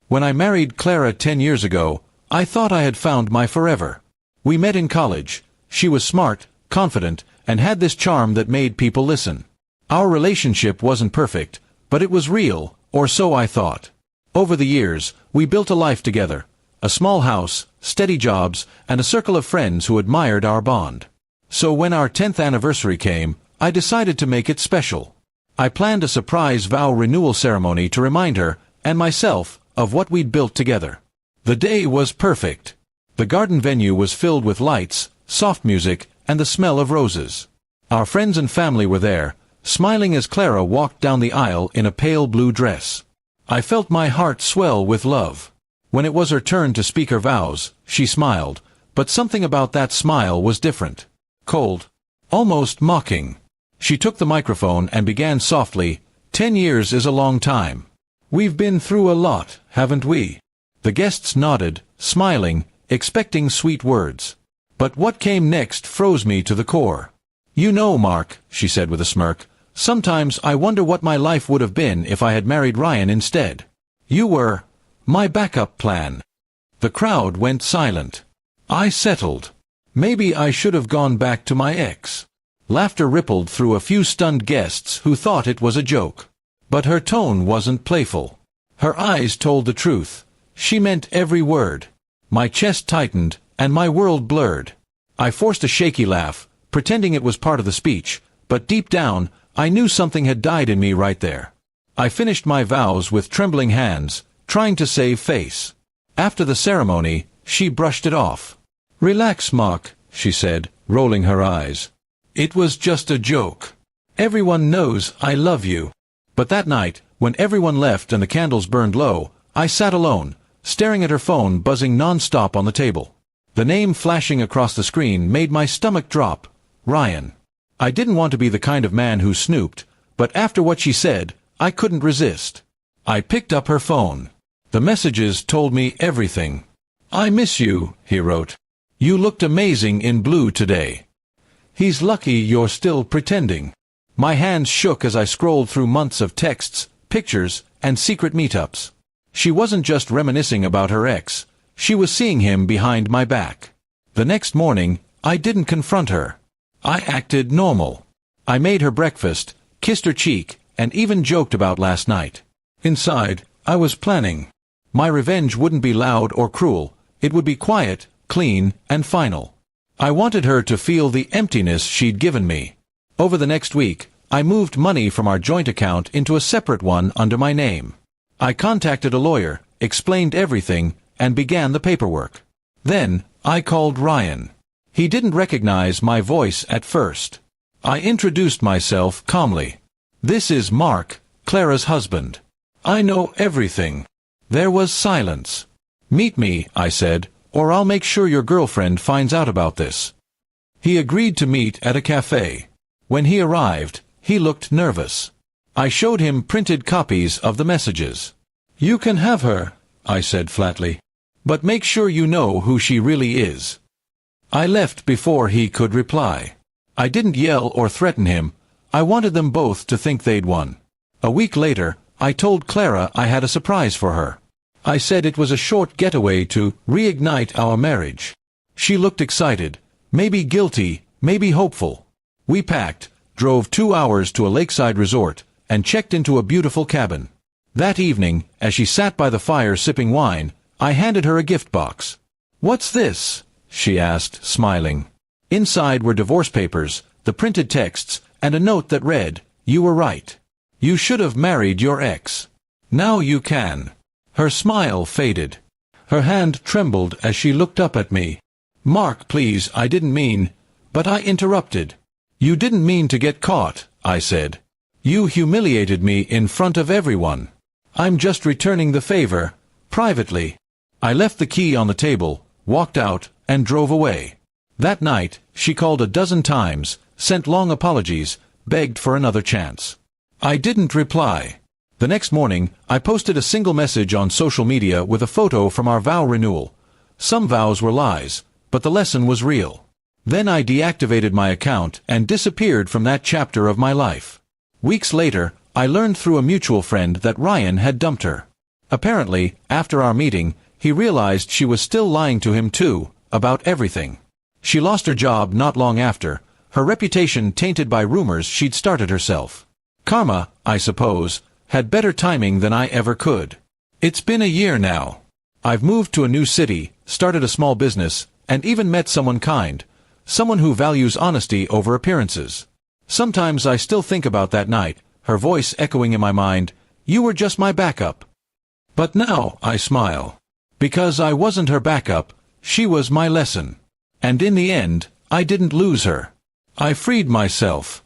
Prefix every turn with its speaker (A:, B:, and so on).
A: When I married Clara 10 years ago, I thought I had found my forever. We met in college. She was smart, confident, and had this charm that made people listen. Our relationship wasn't perfect, but it was real, or so I thought. Over the years, we built a life together. A small house, steady jobs, and a circle of friends who admired our bond. So when our 10th anniversary came, I decided to make it special. I planned a surprise vow renewal ceremony to remind her, and myself, of what we'd built together. The day was perfect. The garden venue was filled with lights, soft music, and the smell of roses. Our friends and family were there, smiling as Clara walked down the aisle in a pale blue dress. I felt my heart swell with love. When it was her turn to speak her vows, she smiled, but something about that smile was different. Cold. Almost mocking. She took the microphone and began softly, 10 years is a long time. We've been through a lot, haven't we? The guests nodded, smiling, expecting sweet words. But what came next froze me to the core. You know, Mark, she said with a smirk, sometimes I wonder what my life would have been if I had married Ryan instead. You were my backup plan. The crowd went silent. I settled. Maybe I should have gone back to my ex. Laughter rippled through a few stunned guests who thought it was a joke. But her tone wasn't playful. Her eyes told the truth. She meant every word. My chest tightened, and my world blurred. I forced a shaky laugh, pretending it was part of the speech, but deep down, I knew something had died in me right there. I finished my vows with trembling hands, trying to save face. After the ceremony, she brushed it off. Relax, Mark, she said, rolling her eyes. It was just a joke. Everyone knows I love you. But that night, when everyone left and the candles burned low, I sat alone, staring at her phone buzzing non-stop on the table. The name flashing across the screen made my stomach drop. Ryan. I didn't want to be the kind of man who snooped, but after what she said, I couldn't resist. I picked up her phone. The messages told me everything. I miss you, he wrote. You looked amazing in blue today. He's lucky you're still pretending. My hands shook as I scrolled through months of texts, pictures, and secret meetups. She wasn't just reminiscing about her ex. She was seeing him behind my back. The next morning, I didn't confront her. I acted normal. I made her breakfast, kissed her cheek, and even joked about last night. Inside, I was planning. My revenge wouldn't be loud or cruel. It would be quiet, clean, and final. I wanted her to feel the emptiness she'd given me. Over the next week, I moved money from our joint account into a separate one under my name. I contacted a lawyer, explained everything, and began the paperwork. Then, I called Ryan. He didn't recognize my voice at first. I introduced myself calmly. This is Mark, Clara's husband. I know everything. There was silence. Meet me, I said, or I'll make sure your girlfriend finds out about this. He agreed to meet at a cafe. When he arrived, he looked nervous. I showed him printed copies of the messages. You can have her, I said flatly. But make sure you know who she really is. I left before he could reply. I didn't yell or threaten him. I wanted them both to think they'd won. A week later, I told Clara I had a surprise for her. I said it was a short getaway to reignite our marriage. She looked excited, maybe guilty, maybe hopeful. We packed, drove 2 hours to a lakeside resort, and checked into a beautiful cabin. That evening, as she sat by the fire sipping wine, I handed her a gift box. What's this? She asked, smiling. Inside were divorce papers, the printed texts, and a note that read, You were right. You should have married your ex. Now you can. Her smile faded. Her hand trembled as she looked up at me. Mark, please, I didn't mean... But I interrupted. You didn't mean to get caught, I said. You humiliated me in front of everyone. I'm just returning the favor, privately. I left the key on the table, walked out, and drove away. That night, she called a dozen times, sent long apologies, begged for another chance. I didn't reply. The next morning, I posted a single message on social media with a photo from our vow renewal. Some vows were lies, but the lesson was real. Then I deactivated my account and disappeared from that chapter of my life. Weeks later, I learned through a mutual friend that Ryan had dumped her. Apparently, after our meeting, he realized she was still lying to him too, about everything. She lost her job not long after, her reputation tainted by rumors she'd started herself. Karma, I suppose, had better timing than I ever could. It's been a year now. I've moved to a new city, started a small business, and even met someone kind, someone who values honesty over appearances. Sometimes I still think about that night, her voice echoing in my mind, "You were just my backup." But now I smile. Because I wasn't her backup, she was my lesson. And in the end, I didn't lose her. I freed myself.